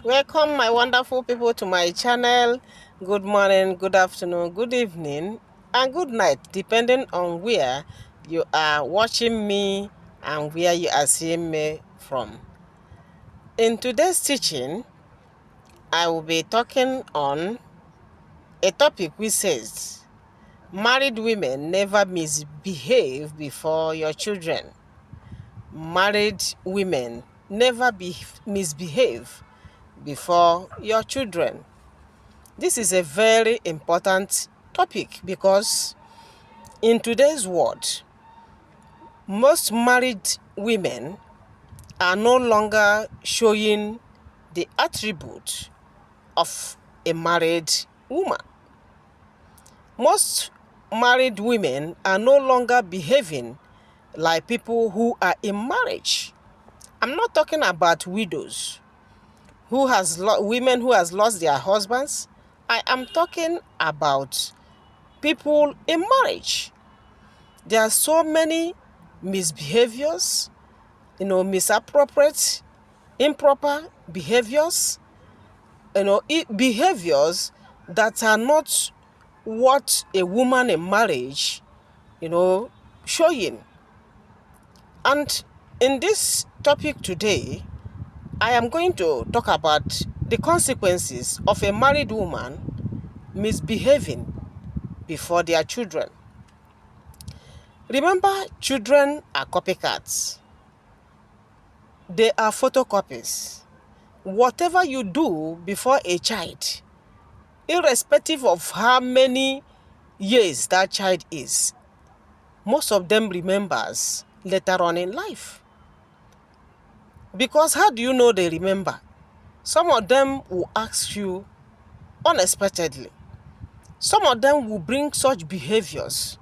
Welcome, my wonderful people, to my channel. Good morning, good afternoon, good evening, and good night, depending on where you are watching me and where you are seeing me from. In today's teaching, I will be talking on a topic which says, married women never misbehave before your children. Married women never misbehave before your children. This is a very important topic because in today's world, most married women are no longer showing the attribute of a married woman. Most married women are no longer behaving like people who are in marriage. I'm not talking about widows women who has lost their husbands. I am talking about people in marriage. There are so many misbehaviors, misappropriate, improper behaviors, behaviors that are not what a woman in marriage, showing. And in this topic today, I am going to talk about the consequences of a married woman misbehaving before their children. Remember, children are copycats. They are photocopies. Whatever you do before a child, irrespective of how many years that child is, most of them remembers later on in life. Because how do you know they remember? Some of them will ask you unexpectedly. Some of them will bring such behaviors,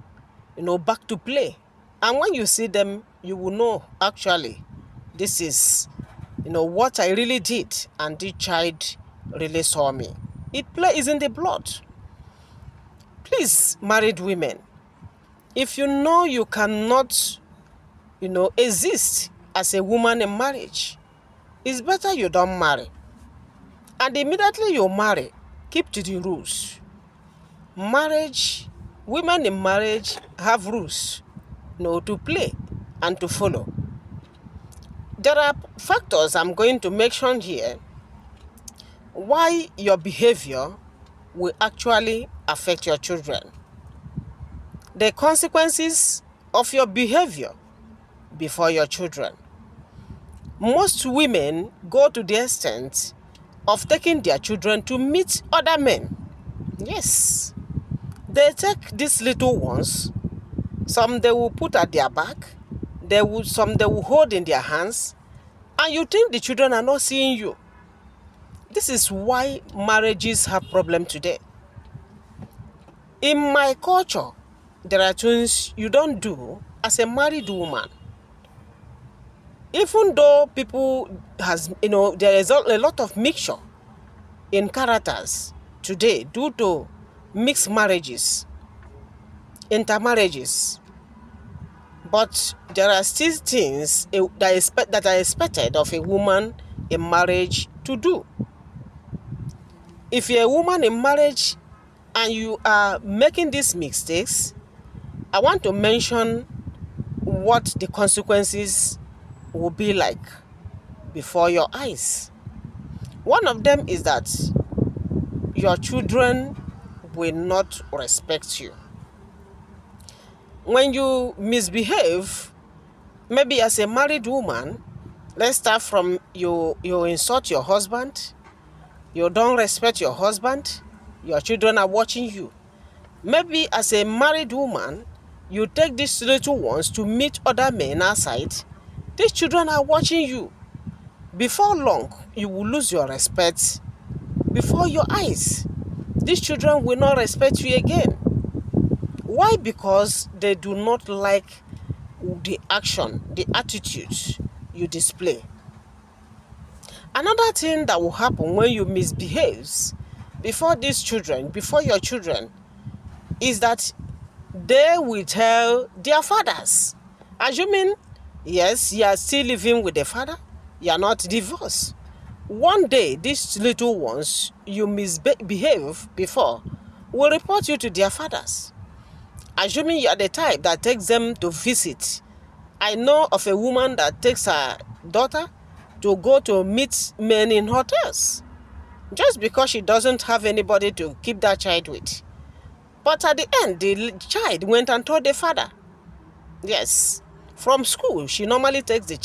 back to play. And when you see them, you will know, actually, this is, what I really did, and the child really saw me. It is in the blood. Please, married women, if you know you cannot, exist as a woman in marriage, it's better you don't marry. And immediately you marry, keep to the rules. Women in marriage have rules, to play and to follow. There are factors I'm going to mention here why your behavior will actually affect your children. The consequences of your behavior before your children. Most women go to the extent of taking their children to meet other men. Yes, they take these little ones. Some they will put at their back, some they will hold in their hands, and you think the children are not seeing you. This is why marriages have problems today. In my culture, there are things you don't do as a married woman. Even though there is a lot of mixture in characters today due to mixed marriages, intermarriages. But there are still things that are expected of a woman in marriage to do. If you're a woman in marriage and you are making these mistakes, I want to mention what the consequences will be like before your eyes. One of them is that your children will not respect you. When you misbehave, maybe as a married woman, let's start from you insult your husband, you don't respect your husband, your children are watching you. Maybe as a married woman, you take these little ones to meet other men outside, these children are watching you. Before long, you will lose your respect before your eyes. These children will not respect you again. Why? Because they do not like the action, the attitude you display. Another thing that will happen when you misbehave before your children, is that they will tell their fathers. Assuming, yes, you are still living with the father, you are not divorced. one day these little ones you misbehave before will report you to their fathers. Assuming you are the type that takes them to visit. I know of a woman that takes her daughter to go to meet men in hotels just because she doesn't have anybody to keep that child with. But at the end, the child went and told the father. Yes, from school, she normally takes the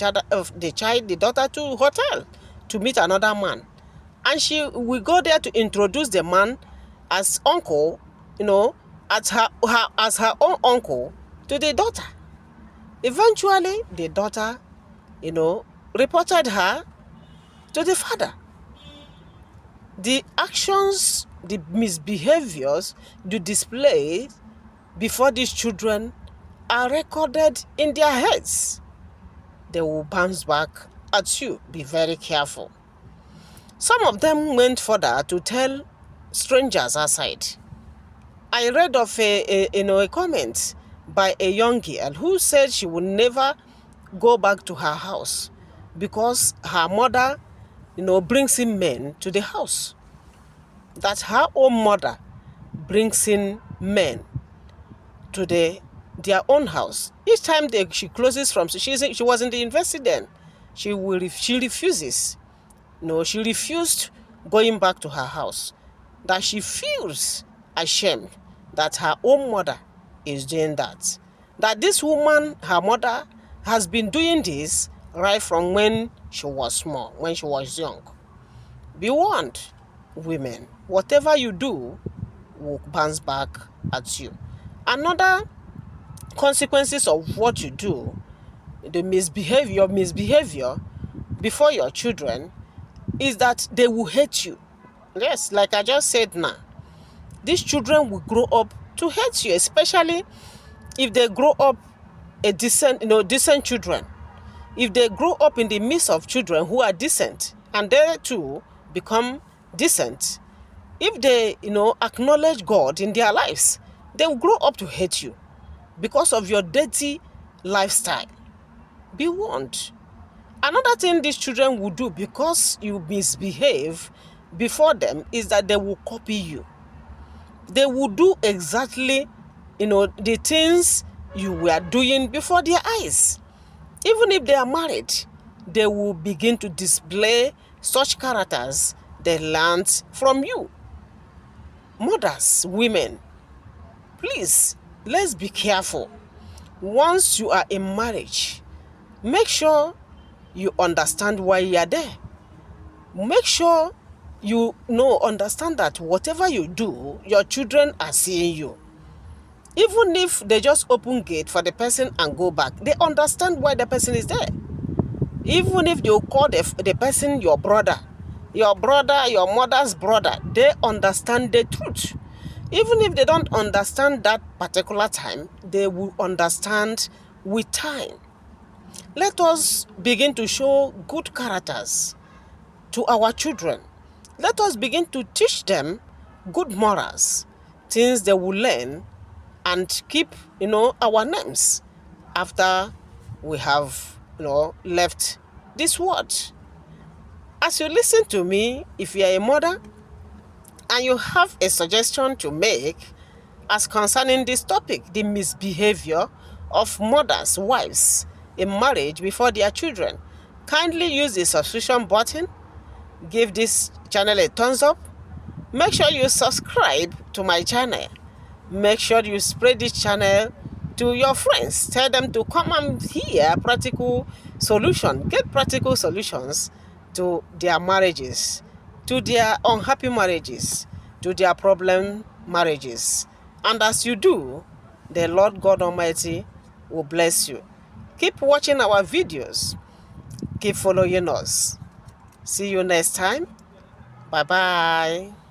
daughter to hotel to meet another man. And she will go there to introduce the man as uncle, as her own uncle to the daughter. Eventually, the daughter, reported her to the father. The actions, the misbehaviors you display before these children are recorded in their heads. They will bounce back at you. Be very careful. Some of them went further to tell strangers outside. I read of a comment by a young girl who said she would never go back to her house because her mother, brings in men to the house. That her own mother brings in men to their own house. Each time she closes from, she was in the university then. She refuses. No, she refused going back to her house. That she feels ashamed that her own mother is doing that. That this woman, her mother, has been doing this right from when she was small, when she was young. Be warned, women. Whatever you do will bounce back at you. Another consequences of what you do, the misbehavior before your children, is that they will hate you. Yes, like I just said now. These children will grow up to hate you, especially if they grow up decent children. If they grow up in the midst of children who are decent and they too become decent, if they, acknowledge God in their lives, they will grow up to hate you because of your dirty lifestyle. Be warned. Another thing these children will do because you misbehave before them is that they will copy you. They will do exactly, the things you were doing before their eyes. Even if they are married, they will begin to display such characters they learned from you. Mothers, women, please, let's be careful. Once you are in marriage, make sure you understand why you are there. Make sure you understand that whatever you do, your children are seeing you. Even if they just open gate for the person and go back, they understand why the person is there. Even if you call the person your brother, your mother's brother, they understand the truth. Even if they don't understand that particular time, they will understand with time. Let us begin to show good characters to our children. Let us begin to teach them good morals, things they will learn and keep, our names after we have, left this world. As you listen to me, if you are a mother and you have a suggestion to make as concerning this topic, the misbehavior of mothers, wives in marriage before their children, kindly use the subscription button, give this channel a thumbs up, make sure you subscribe to my channel, make sure you spread this channel to your friends, tell them to come and hear practical solutions, get practical solutions to their marriages, to their unhappy marriages, to their problem marriages. And as you do, the Lord God Almighty will bless you. Keep watching our videos. Keep following us. See you next time. Bye-bye.